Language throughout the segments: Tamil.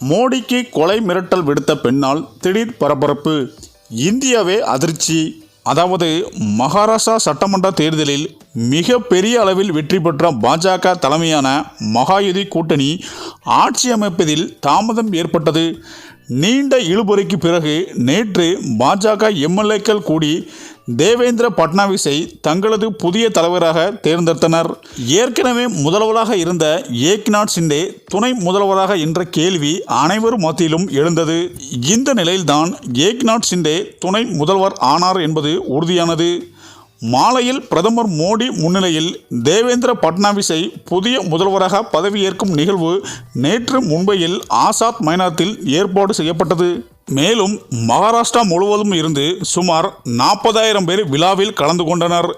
மோடிக்கு கொலை மிரட்டல் விடுத்த பெண்ணால் திடீர் பரபரப்பு. இந்தியாவே அதிர்ச்சி. அதாவது மகாராஷ்டிரா சட்டமன்ற தேர்தலில் மிக பெரிய அளவில் வெற்றி பெற்ற பாஜக தலைமையான மகாயுதி கூட்டணி ஆட்சி அமைப்பதில் தாமதம் ஏற்பட்டது. நீண்ட இழுபறிக்கு பிறகு நேற்று பாஜக எம்எல்ஏக்கள் கூடி தேவேந்திர பட்னாவிஸை தங்களது புதிய தலைவராக தேர்ந்தெடுத்தனர். ஏற்கனவே முதல்வராக இருந்த ஏக்நாத் ஷிண்டே துணை முதல்வராக என்ற கேள்வி அனைவர் மத்தியிலும் எழுந்தது. இந்த நிலையில்தான் ஏக்நாத் ஷிண்டே துணை முதல்வர் ஆனார் என்பது உறுதியானது. மாலையில் பிரதமர் மோடி முன்னிலையில் தேவேந்திர பட்னாவிஸை புதிய முதல்வராக பதவியேற்கும் நிகழ்வு நேற்று மும்பையில் ஆசாத் மைதானத்தில் ஏற்பாடு செய்யப்பட்டது. மேலும் மகாராஷ்டிரா முழுவதும் இருந்து சுமார் 40,000 பேர் விழாவில் கலந்து கொண்டனர்.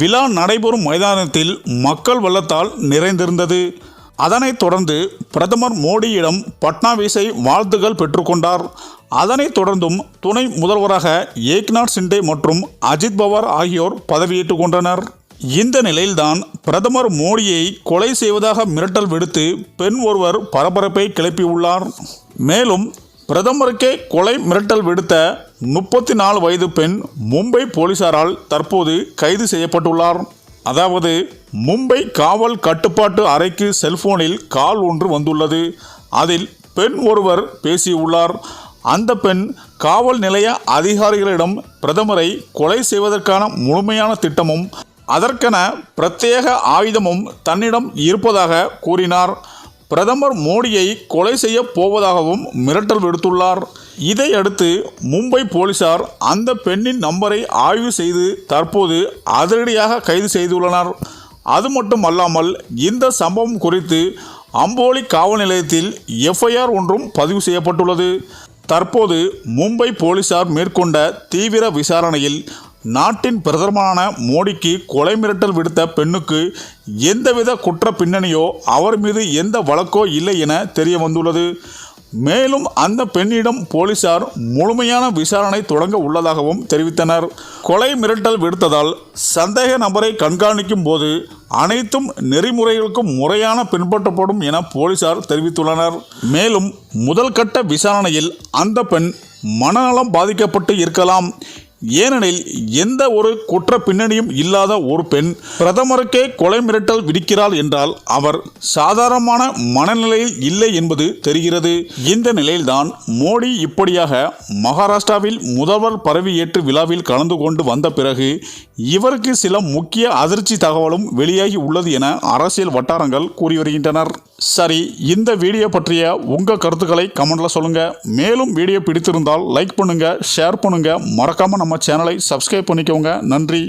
விழா நடைபெறும் மைதானத்தில் மக்கள் வெள்ளத்தால் நிறைந்திருந்தது. அதனைத் தொடர்ந்து பிரதமர் மோடியிடம் பட்னாவிஸை வாழ்த்துக்கள் பெற்றுக்கொண்டார். அதனைத் தொடர்ந்தும் துணை முதல்வராக ஏக்நாத் ஷிண்டே மற்றும் அஜித் பவார் ஆகியோர் பதவியேற்றுக் கொண்டனர். இந்த நிலையில்தான் பிரதமர் மோடியை கொலை செய்வதாக மிரட்டல் விடுத்து பெண் ஒருவர் பரபரப்பை கிளப்பியுள்ளார். மேலும் பிரதமருக்கே கொலை மிரட்டல் விடுத்த 34 வயது பெண் மும்பை போலீசாரால் தற்போது கைது செய்யப்பட்டுள்ளார். அதாவது மும்பை காவல் கட்டுப்பாட்டு அறைக்கு செல்போனில் கால் ஒன்று வந்துள்ளது. அதில் பெண் ஒருவர் பேசியுள்ளார். அந்த பெண் காவல் நிலைய அதிகாரிகளிடம் பிரதமரை கொலை செய்வதற்கான முழுமையான திட்டமும் அதற்கென பிரத்யேக ஆயுதமும் தன்னிடம் இருப்பதாக கூறினார். பிரதமர் மோடியை கொலை செய்ய போவதாகவும் மிரட்டல் விடுத்துள்ளார். இதையடுத்து மும்பை போலீசார் அந்த பெண்ணின் நம்பரை ஆய்வு செய்து தற்போது அதிரடியாக கைது செய்துள்ளனர். அது மட்டும் அல்லாமல் இந்த சம்பவம் குறித்து அம்போலி காவல் நிலையத்தில் எஃப்ஐஆர் ஒன்றும் பதிவு செய்யப்பட்டுள்ளது. தற்போது மும்பை போலீசார் மேற்கொண்ட தீவிர விசாரணையில் நாட்டின் பிரதமரான மோடிக்கு கொலை மிரட்டல் விடுத்த பெண்ணுக்கு எந்தவித குற்ற பின்னணியோ அவர் மீது எந்த வழக்கோ இல்லை என தெரிய வந்துள்ளது. மேலும் அந்த பெண்ணிடம் போலீசார் முழுமையான விசாரணை தொடங்க உள்ளதாகவும் தெரிவித்தனர். கொலை மிரட்டல் விடுத்ததால் சந்தேக நபரை கண்காணிக்கும் போது அனைத்தும் நெறிமுறைகளுக்கும் முறையான பின்பற்றப்படும் என போலீசார் தெரிவித்துள்ளனர். மேலும் முதல் கட்ட விசாரணையில் அந்த பெண் மனநலம் பாதிக்கப்பட்டு இருக்கலாம். ஏனெனில் எந்த ஒரு குற்ற பின்னணியும் இல்லாத ஒரு பெண் பிரதமருக்கே கொலை மிரட்டல் விடுக்கிறாள் என்றால் அவர் சாதாரணமான மனநிலையில் இல்லை என்பது தெரிகிறது. இந்த நிலையில்தான் மோடி இப்படியாக மகாராஷ்டிராவில் முதல்வர் பதவியேற்று விழாவில் கலந்து கொண்டு வந்த பிறகு இவருக்கு சில முக்கிய அதிர்ச்சி தகவலும் வெளியாகி உள்ளது என அரசியல் வட்டாரங்கள் கூறி வருகின்றனர். சரி, இந்த வீடியோ பற்றிய உங்கள் கருத்துக்களை கமெண்ட்ல சொல்லுங்க. மேலும் வீடியோ பிடித்திருந்தால் லைக் பண்ணுங்க, ஷேர் பண்ணுங்க, மறக்காம நம்ம சேனலை சப்ஸ்கிரைப் பண்ணிக்கோங்க. நன்றி.